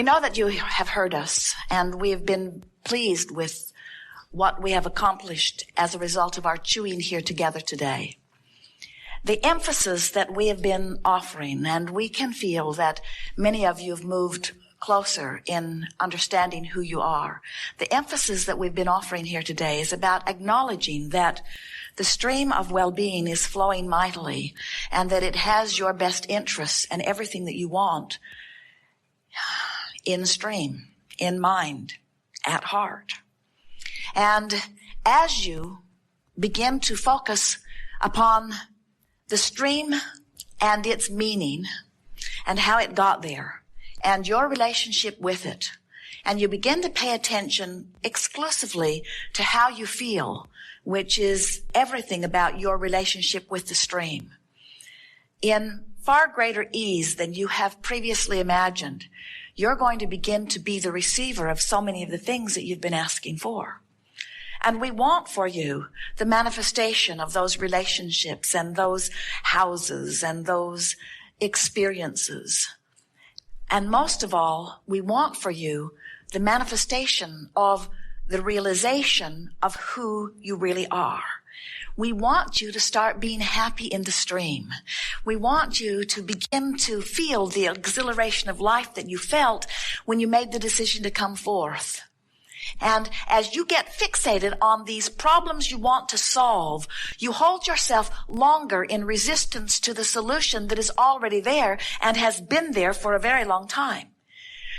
know that you have heard us, and we have been pleased with what we have accomplished as a result of our chewing here together today. The emphasis that we have been offering, and we can feel that many of you have moved closer in understanding who you are. The emphasis that we've been offering here today is about acknowledging that the stream of well-being is flowing mightily, and that it has your best interests and everything that you want in stream, in mind, at heart. And as you begin to focus upon the stream and its meaning and how it got there and your relationship with it, and you begin to pay attention exclusively to how you feel, which is everything about your relationship with the stream, in far greater ease than you have previously imagined, you're going to begin to be the receiver of so many of the things that you've been asking for. And we want for you the manifestation of those relationships and those houses and those experiences. And most of all, we want for you the manifestation of the realization of who you really are. We want you to start being happy in the stream. We want you to begin to feel the exhilaration of life that you felt when you made the decision to come forth. And as you get fixated on these problems you want to solve, you hold yourself longer in resistance to the solution that is already there and has been there for a very long time.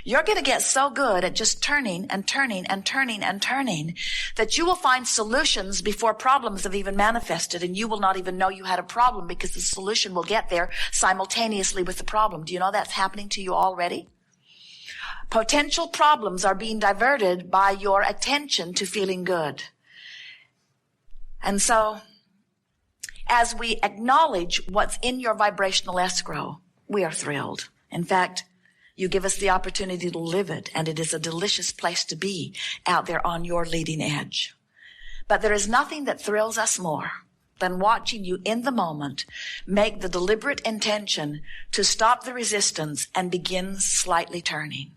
You're going to get so good at just turning and turning and turning and turning that you will find solutions before problems have even manifested, and you will not even know you had a problem because the solution will get there simultaneously with the problem. Do you know that's happening to you already? Potential problems are being diverted by your attention to feeling good. And so, as we acknowledge what's in your vibrational escrow, we are thrilled. In fact, you give us the opportunity to live it, and it is a delicious place to be out there on your leading edge. But there is nothing that thrills us more than watching you in the moment make the deliberate intention to stop the resistance and begin slightly turning.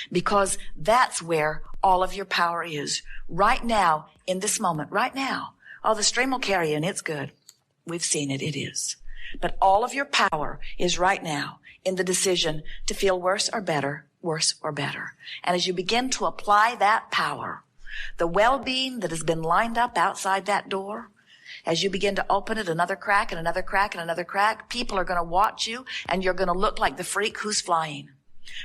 Because that's where all of your power is. Right now, in this moment, right now. Oh, the stream will carry you, and it's good. We've seen it, it is. But all of your power is right now in the decision to feel worse or better, worse or better. And as you begin to apply that power, the well-being that has been lined up outside that door, as you begin to open it another crack and another crack and another crack, people are going to watch you, and you're going to look like the freak who's flying.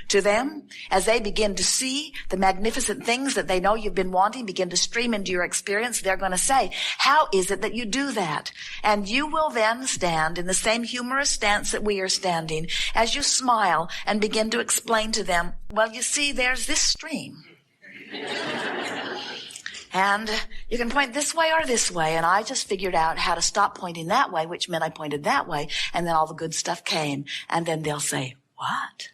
To them, as they begin to see the magnificent things that they know you've been wanting begin to stream into your experience, they're going to say, how is it that you do that? And you will then stand in the same humorous stance that we are standing as you smile and begin to explain to them, well, you see, there's this stream. And you can point this way or this way, and I just figured out how to stop pointing that way, which meant I pointed that way, and then all the good stuff came. And then they'll say, what?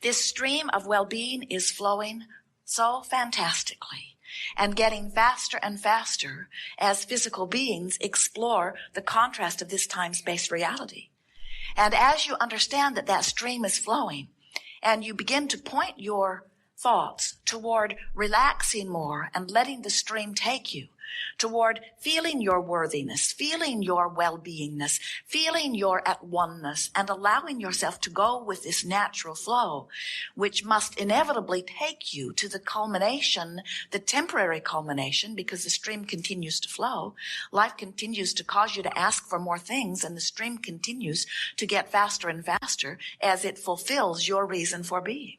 This stream of well-being is flowing so fantastically and getting faster and faster as physical beings explore the contrast of this time-space reality. And as you understand that that stream is flowing and you begin to point your thoughts toward relaxing more and letting the stream take you, toward feeling your worthiness, feeling your well-beingness, feeling your at oneness, and allowing yourself to go with this natural flow, which must inevitably take you to the culmination, the temporary culmination, because the stream continues to flow. Life continues to cause you to ask for more things, and the stream continues to get faster and faster as it fulfills your reason for being.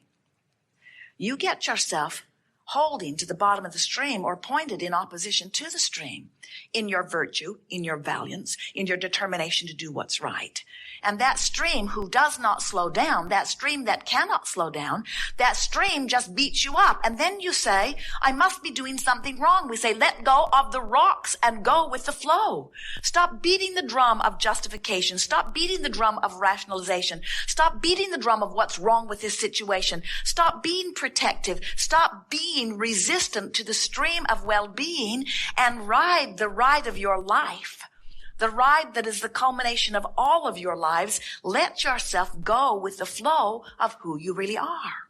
You get yourself holding to the bottom of the stream or pointed in opposition to the stream in your virtue, in your valiance, in your determination to do what's right. And that stream who does not slow down, that stream that cannot slow down, that stream just beats you up. And then you say, I must be doing something wrong. We say, let go of the rocks and go with the flow. Stop beating the drum of justification. Stop beating the drum of rationalization. Stop beating the drum of what's wrong with this situation. Stop being protective. Stop being resistant to the stream of well-being and ride the ride of your life. the ride that is the culmination of all of your lives. Let yourself go with the flow of who you really are.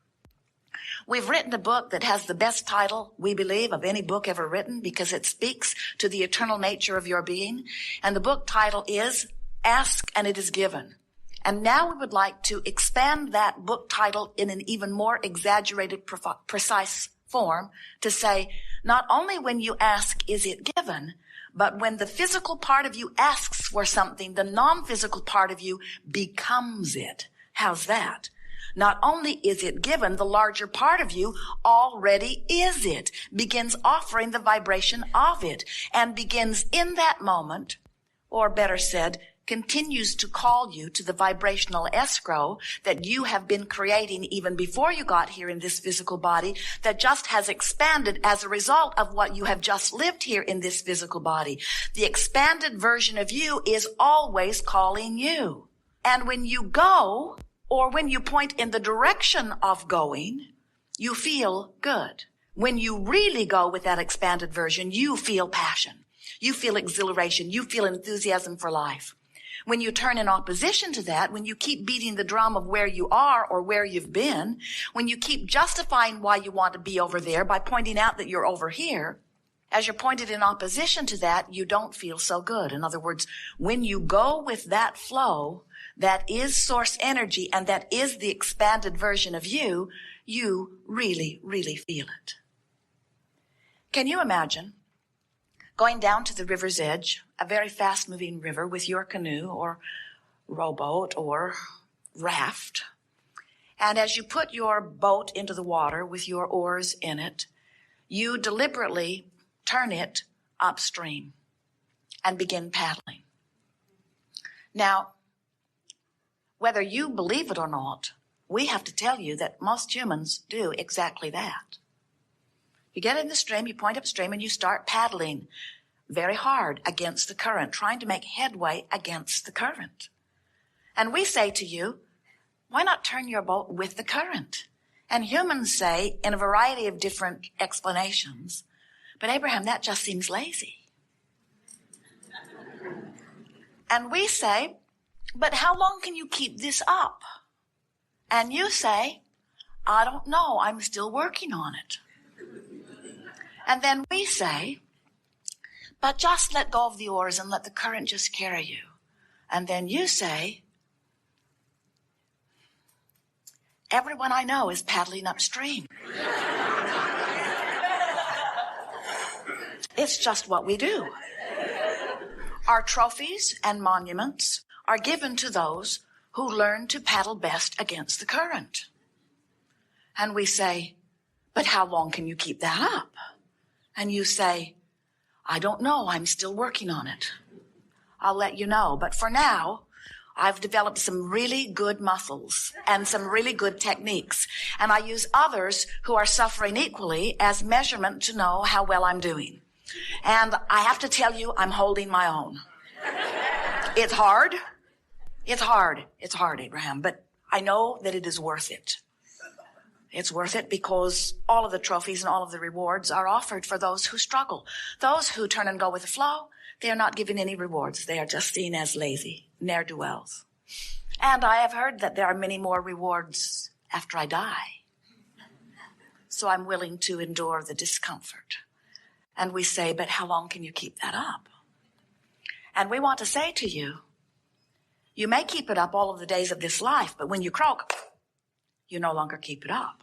We've written a book that has the best title, we believe, of any book ever written because it speaks to the eternal nature of your being. And the book title is Ask and It Is Given. And now we would like to expand that book title in an even more exaggerated, precise form to say, not only when you ask, is it given, but when the physical part of you asks for something, the non-physical part of you becomes it. How's that? Not only is it given, the larger part of you already is it, begins offering the vibration of it, and begins in that moment, or better said, continues to call you to the vibrational escrow that you have been creating even before you got here in this physical body, that just has expanded as a result of what you have just lived here in this physical body. The expanded version of you is always calling you. And when you go, or when you point in the direction of going, you feel good. When you really go with that expanded version, you feel passion. You feel exhilaration. You feel enthusiasm for life. When you turn in opposition to that, when you keep beating the drum of where you are or where you've been, when you keep justifying why you want to be over there by pointing out that you're over here, as you're pointed in opposition to that, you don't feel so good. In other words, when you go with that flow, that is source energy, and that is the expanded version of you, you really, really feel it. Can you imagine going down to the river's edge, a very fast-moving river, with your canoe or rowboat or raft, and as you put your boat into the water with your oars in it, you deliberately turn it upstream and begin paddling. Now, whether you believe it or not, we have to tell you that most humans do exactly that. You get in the stream, you point upstream, and you start paddling very hard against the current, trying to make headway against the current. And we say to you, why not turn your boat with the current? And humans say, in a variety of different explanations, but Abraham, that just seems lazy. And we say, but how long can you keep this up? And you say, I don't know, I'm still working on it. And then we say, but just let go of the oars and let the current just carry you. And then you say, everyone I know is paddling upstream. It's just what we do. Our trophies and monuments are given to those who learn to paddle best against the current. And we say, but how long can you keep that up? And you say, I don't know, I'm still working on it. I'll let you know. But for now, I've developed some really good muscles and some really good techniques. And I use others who are suffering equally as measurement to know how well I'm doing. And I have to tell you, I'm holding my own. It's hard. It's hard. It's hard, Abraham. But I know that it is worth it. It's worth it because all of the trophies and all of the rewards are offered for those who struggle. Those who turn and go with the flow, they are not given any rewards. They are just seen as lazy, ne'er-do-wells. And I have heard that there are many more rewards after I die. So I'm willing to endure the discomfort. And we say, but how long can you keep that up? And we want to say to you, you may keep it up all of the days of this life, but when you croak, you no longer keep it up.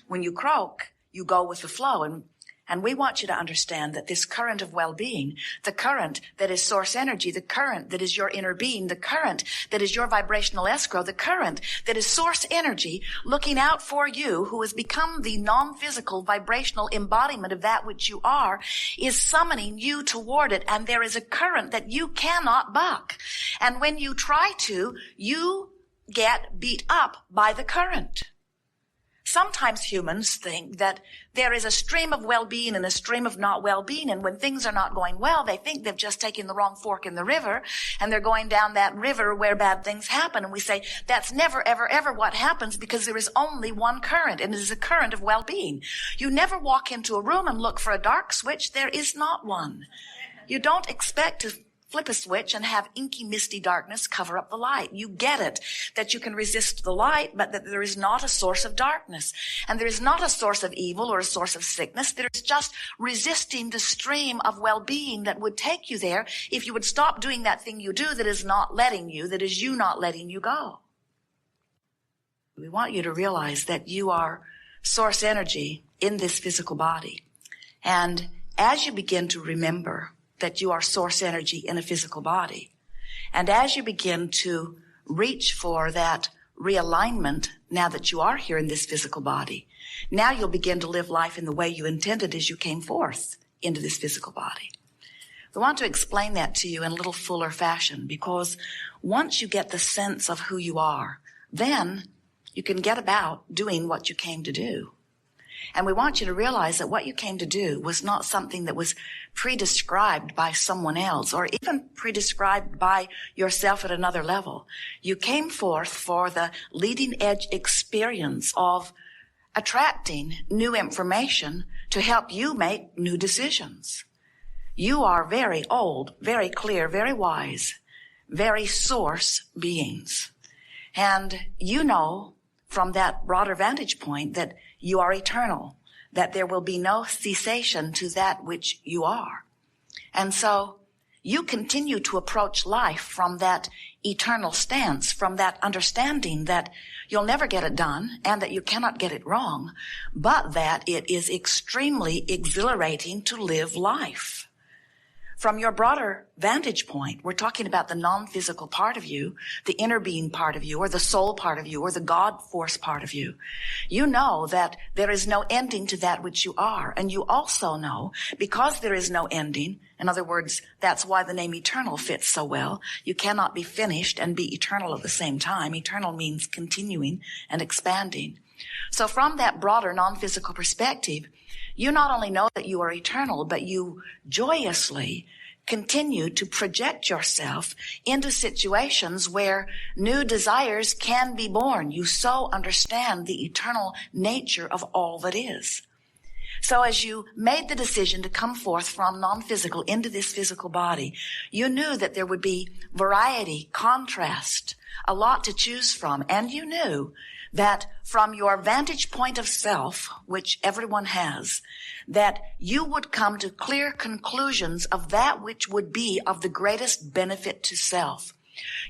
When you croak, you go with the flow. And we want you to understand that this current of well-being, the current that is source energy, the current that is your inner being, the current that is your vibrational escrow, the current that is source energy looking out for you, who has become the non-physical vibrational embodiment of that which you are, is summoning you toward it. And there is a current that you cannot buck. And when you try to, you get beat up by the current. Sometimes humans think that there is a stream of well-being and a stream of not well-being, and when things are not going well, they think they've just taken the wrong fork in the river, and they're going down that river where bad things happen. And we say, that's never, ever, ever what happens, because there is only one current, and it is a current of well-being. You never walk into a room and look for a dark switch. There is not one. You don't expect to flip a switch and have inky, misty darkness cover up the light. You get it, that you can resist the light, but that there is not a source of darkness. And there is not a source of evil or a source of sickness. There is just resisting the stream of well-being that would take you there if you would stop doing that thing you do that is not letting you, that is you not letting you go. We want you to realize that you are source energy in this physical body. And as you begin to remember that you are source energy in a physical body, and as you begin to reach for that realignment now that you are here in this physical body, now you'll begin to live life in the way you intended as you came forth into this physical body. I want to explain that to you in a little fuller fashion, because once you get the sense of who you are, then you can get about doing what you came to do. And we want you to realize that what you came to do was not something that was pre-described by someone else or even pre-described by yourself at another level. You came forth for the leading edge experience of attracting new information to help you make new decisions. You are very old, very clear, very wise, very source beings. And you know from that broader vantage point that you are eternal, that there will be no cessation to that which you are. And so you continue to approach life from that eternal stance, from that understanding that you'll never get it done and that you cannot get it wrong, but that it is extremely exhilarating to live life. From your broader vantage point, we're talking about the non-physical part of you, the inner being part of you, or the soul part of you, or the God force part of you. You know that there is no ending to that which you are. And you also know, because there is no ending, in other words, that's why the name eternal fits so well. You cannot be finished and be eternal at the same time. Eternal means continuing and expanding. So from that broader non-physical perspective, you not only know that you are eternal, but you joyously continue to project yourself into situations where new desires can be born. You so understand the eternal nature of all that is. So as you made the decision to come forth from non-physical into this physical body, you knew that there would be variety, contrast, a lot to choose from, and you knew that from your vantage point of self, which everyone has, that you would come to clear conclusions of that which would be of the greatest benefit to self.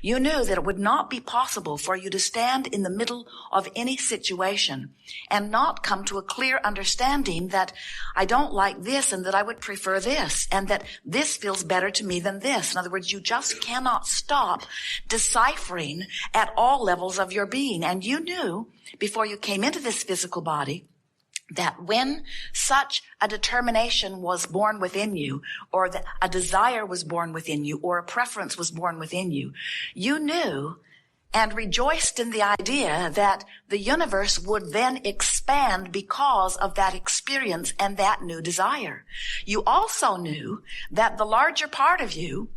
You knew that it would not be possible for you to stand in the middle of any situation and not come to a clear understanding that I don't like this and that I would prefer this and that this feels better to me than this. In other words, you just cannot stop deciphering at all levels of your being. And you knew before you came into this physical body that when such a determination was born within you, or that a desire was born within you, or a preference was born within you, you knew and rejoiced in the idea that the universe would then expand because of that experience and that new desire. You also knew that the larger part of you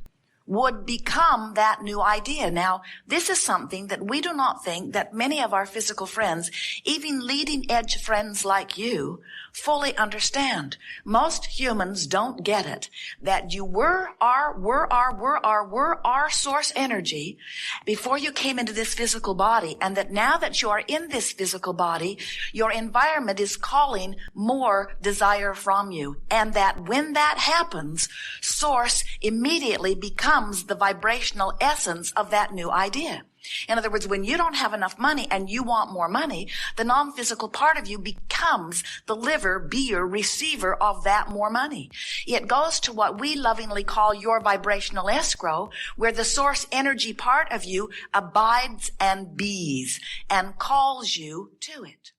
would become that new idea. Now, this is something that we do not think that many of our physical friends, even leading edge friends like you, fully understand. Most humans don't get it, that you were our source energy before you came into this physical body, and that now that you are in this physical body, your environment is calling more desire from you. And that when that happens, source immediately becomes the vibrational essence of that new idea. In other words, when you don't have enough money and you want more money, the non-physical part of you becomes the liver, beer, receiver of that more money. It goes to what we lovingly call your vibrational escrow, where the source energy part of you abides and bees and calls you to it.